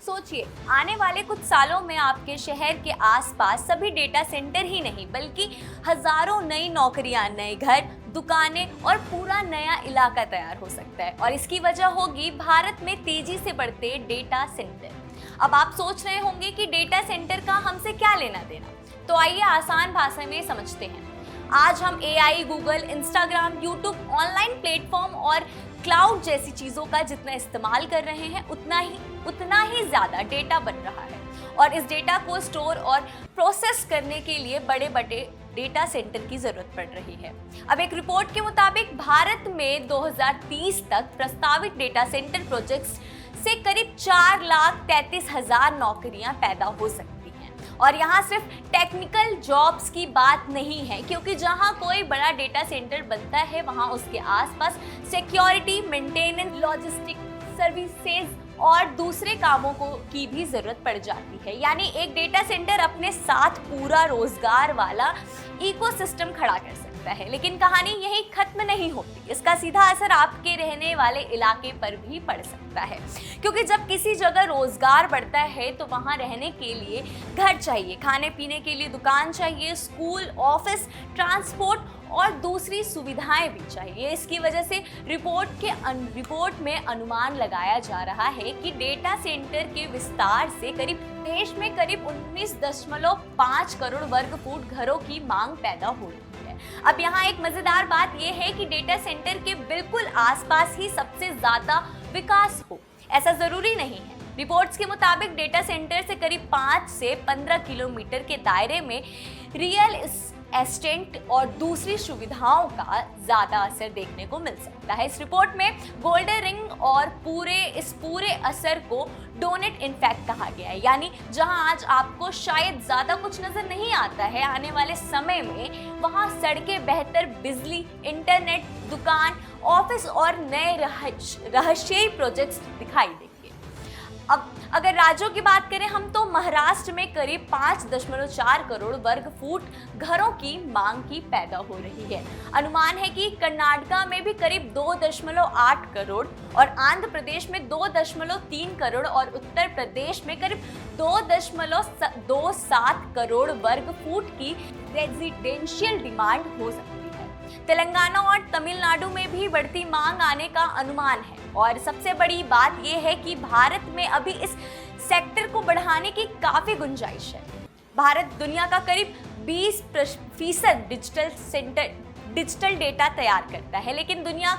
सोचिए, आने वाले कुछ सालों में आपके शहर के आसपास सभी डेटा सेंटर ही नहीं बल्कि हजारों नई नौकरियां, नए घर, दुकानें और पूरा नया इलाका तैयार हो सकता है। और इसकी वजह होगी भारत में तेजी से बढ़ते डेटा सेंटर। अब आप सोच रहे होंगे कि डेटा सेंटर का हमसे क्या लेना देना, तो आइए आसान भाषा में समझते हैं। आज हम AI, Google, Instagram, YouTube, online platform और क्लाउड जैसी चीजों का जितना इस्तेमाल कर रहे हैं उतना ही ज्यादा डेटा बन रहा है और इस डेटा को स्टोर और प्रोसेस करने के लिए बड़े बड़े डेटा सेंटर की जरूरत पड़ रही है। अब एक रिपोर्ट के मुताबिक भारत में 2030 तक प्रस्तावित डेटा सेंटर प्रोजेक्ट्स से करीब 4,33,000 नौकरियां पैदा हो सकती हैं। और यहाँ सिर्फ टेक्निकल जॉब्स की बात नहीं है, क्योंकि जहाँ कोई बड़ा डेटा सेंटर बनता है वहाँ उसके आसपास सिक्योरिटी, मेंटेनेंस, लॉजिस्टिक सर्विसेज और दूसरे कामों की भी जरूरत पड़ जाती है। यानी एक डेटा सेंटर अपने साथ पूरा रोजगार वाला इकोसिस्टम खड़ा कर सकता है। लेकिन कहानी यही खत्म नहीं होती, इसका सीधा असर आपके रहने वाले इलाके पर भी पड़ सकता है, क्योंकि जब किसी जगह रोजगार बढ़ता है तो वहां रहने के लिए घर चाहिए, खाने पीने के लिए दुकान चाहिए, स्कूल, ऑफिस, ट्रांसपोर्ट और दूसरी सुविधाएं भी चाहिए। इसकी वजह से रिपोर्ट में अनुमान लगाया जा रहा है कि डेटा सेंटर के विस्तार से देश में करीब 19.5 करोड़ वर्ग फुट घरों की मांग पैदा हो रही है। अब यहाँ एक मजेदार बात यह है कि डेटा सेंटर के बिल्कुल आसपास ही सबसे ज्यादा विकास हो, ऐसा जरूरी नहीं है। रिपोर्ट्स के मुताबिक डेटा सेंटर से करीब 5 से 15 किलोमीटर के दायरे में रियल एस्टेट और दूसरी सुविधाओं का ज्यादा असर देखने को मिल सकता है। इस रिपोर्ट में गोल्डन रिंग और इस पूरे असर को डोनेट इफेक्ट कहा गया है। यानी जहां आज आपको शायद ज्यादा कुछ नजर नहीं आता है, आने वाले समय में वहां सड़कें, बेहतर बिजली, इंटरनेट, दुकान, ऑफिस और नए रहस्यमयी प्रोजेक्ट्स दिखाई देंगे। अब अगर राज्यों की बात करें हम, तो महाराष्ट्र में करीब 5.4 करोड़ वर्ग फुट घरों की मांग की पैदा हो रही है। अनुमान है कि कर्नाटका में भी करीब 2.8 करोड़ और आंध्र प्रदेश में 2.3 करोड़ और उत्तर प्रदेश में करीब 2.27 करोड़ वर्ग फुट की रेजिडेंशियल डिमांड हो सकती है। तेलंगाना और तमिलनाडु में भी बढ़ती मांग आने का अनुमान है। और सबसे बड़ी बात यह है कि भारत में अभी इस सेक्टर को बढ़ाने की काफी गुंजाइश है। भारत दुनिया का करीब 20% डिजिटल डेटा तैयार करता है, लेकिन दुनिया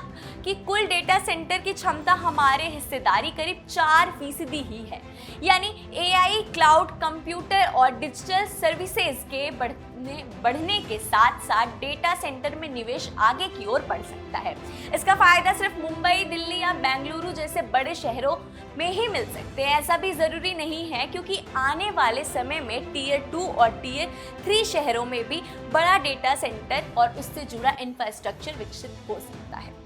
की कुल डेटा सेंटर की क्षमता हमारे हिस्सेदारी करीब 4% ही है। यानी AI, क्लाउड कंप्यूटर और डिजिटल सर्विसेज के बढ़ने के साथ साथ डेटा सेंटर में निवेश आगे की ओर बढ़ सकता है। इसका फायदा सिर्फ मुंबई, दिल्ली या बेंगलुरु जैसे बड़े शहरों में ही मिल सकते हैं, ऐसा भी जरूरी नहीं है, क्योंकि आने वाले समय में Tier 2 और Tier 3 शहरों में भी बड़ा डेटा सेंटर और उससे जुड़ा इंफ्रास्ट्रक्चर विकसित हो सकता है।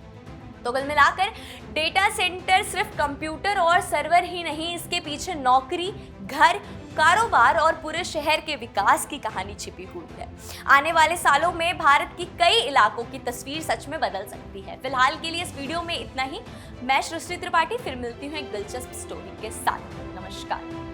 तो कुल मिलाकर डेटा सेंटर सिर्फ कंप्यूटर और सर्वर ही नहीं, इसके पीछे नौकरी, घर, कारोबार और पूरे शहर के विकास की कहानी छिपी हुई है। आने वाले सालों में भारत की कई इलाकों की तस्वीर सच में बदल सकती है। फिलहाल के लिए इस वीडियो में इतना ही। मैं सृष्टि त्रिपाठी फिर मिलती हूँ एक दिलचस्प स्टोरी के साथ। नमस्कार।